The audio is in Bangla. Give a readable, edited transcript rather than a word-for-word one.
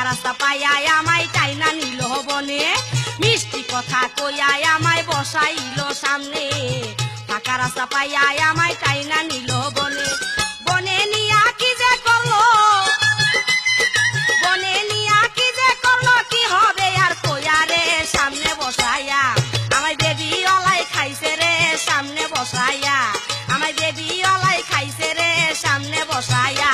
রাস্তা পাইয়াই আমায় টাইনা নিল বনে মিষ্টি কথা কইয়াই আমায় বসাইল সামনে ফাঁকা রাস্তা পাইয়াই আমায় টাইনা নিল বনে বনে নিয়া কি যে করলো বনে নিয়া কি যে করলো কি হবে আর কইয়া রে সামনে বসাইয়া আমায় বেবি ওলাই খাইছে রে সামনে বসাইয়া আমায় বেবি ওলাই খাইছে রে সামনে বসাইয়া